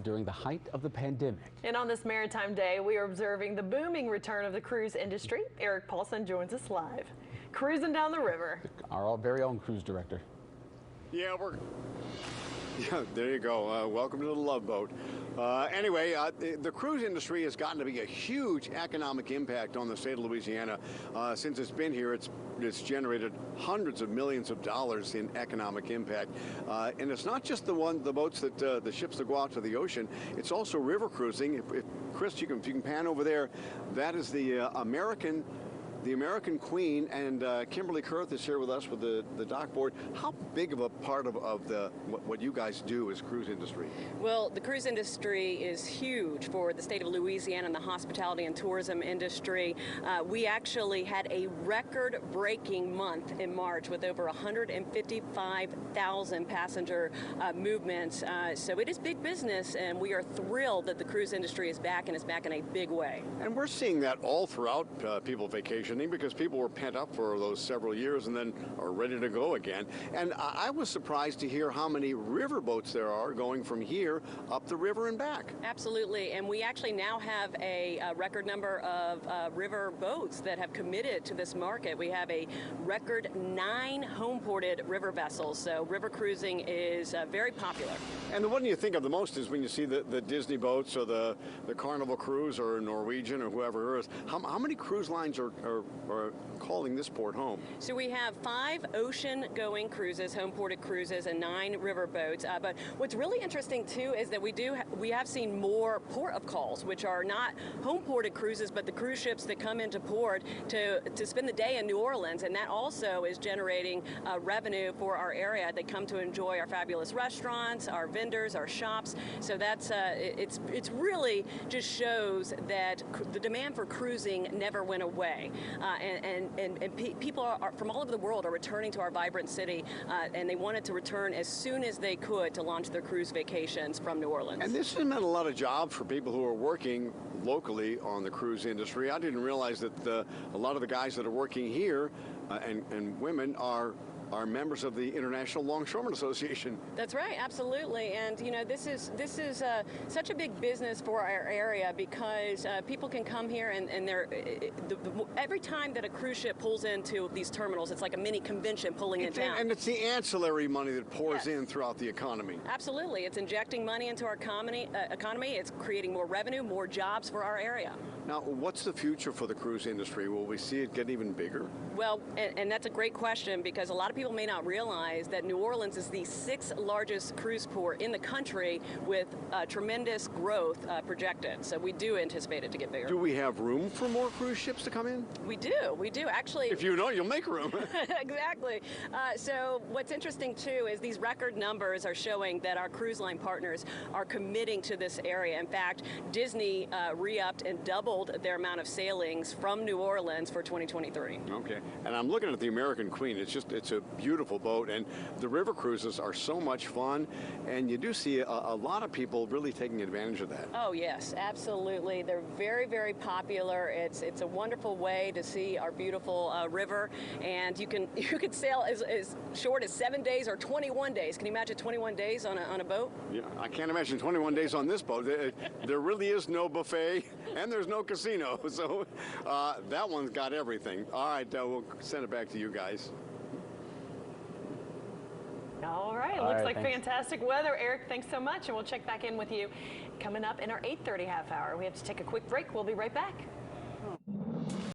during the height of the pandemic. And on this Maritime Day, we are observing the booming return of the cruise industry. Eric Paulson joins us live. Cruising down the river. Our very own cruise director. Yeah, there you go. Welcome to the Love Boat. Anyway, the cruise industry has gotten to be a huge economic impact on the state of Louisiana. Since it's been here, it's generated hundreds of millions of dollars in economic impact. And it's not just the boats that the ships that go out to the ocean. It's also river cruising. If Chris, if you can pan over there, that is the American Queen, and Kimberly Kurth is here with us with the dock board. How big of a part of what you guys do is cruise industry? Well, the cruise industry is huge for the state of Louisiana and the hospitality and tourism industry. We actually had a record-breaking month in March with over 155,000 passenger movements. So it is big business, and we are thrilled that the cruise industry is back, and it's back in a big way. And we're seeing that all throughout people vacationing, because people were pent up for those several years and then are ready to go again. And I was surprised to hear how many river boats there are going from here up the river and back. Absolutely, and we actually now have a record number of river boats that have committed to this market. We have a record 9 home-ported river vessels, so river cruising is very popular. And the one you think of the most is when you see the Disney boats or the Carnival Cruise or Norwegian or whoever it is. How many cruise lines are calling this port home? So we have 5 ocean-going cruises, home-ported cruises, and 9 river boats. But what's really interesting too is that we have seen more port of calls, which are not home-ported cruises, but the cruise ships that come into port to spend the day in New Orleans, and that also is generating revenue for our area. They come to enjoy our fabulous restaurants, our vendors, our shops. So that's it's really just shows that the demand for cruising never went away. And people from all over the world are returning to our vibrant city, and they wanted to return as soon as they could to launch their cruise vacations from New Orleans. And this has meant a lot of jobs for people who are working locally on the cruise industry. I didn't realize that a lot of the guys that are working here and women are members of the International Longshoremen Association. That's right, absolutely. And you know, this is such a big business for our area, because people can come here and every time that a cruise ship pulls into these terminals, it's like a mini convention pulling in town. And it's the ancillary money that pours in throughout the economy. Absolutely, it's injecting money into our economy. It's creating more revenue, more jobs for our area. Now, what's the future for the cruise industry? Will we see it get even bigger? Well, and that's a great question, because a lot of people may not realize that New Orleans is the 6th largest cruise port in the country, with tremendous growth projected. So we do anticipate it to get bigger. Do we have room for more cruise ships to come in? We do actually. If you know, you'll make room. Exactly. So what's interesting too is these record numbers are showing that our cruise line partners are committing to this area. In fact, Disney re-upped and doubled their amount of sailings from New Orleans for 2023. Okay, and I'm looking at the American Queen. It's a beautiful boat, and the river cruises are so much fun, and you do see a lot of people really taking advantage of that. Oh yes, absolutely. They're very, very popular. It's a wonderful way to see our beautiful river, and you can sail as short as 7 days or 21 days. Can you imagine 21 days on a boat? Yeah, I can't imagine 21 days on this boat. There really is no buffet, and there's no casino, so that one's got everything. All right, we'll send it back to you guys. All right, looks like fantastic weather. Eric, thanks so much, and we'll check back in with you coming up in our 8:30 half hour. We have to take a quick break. We'll be right back.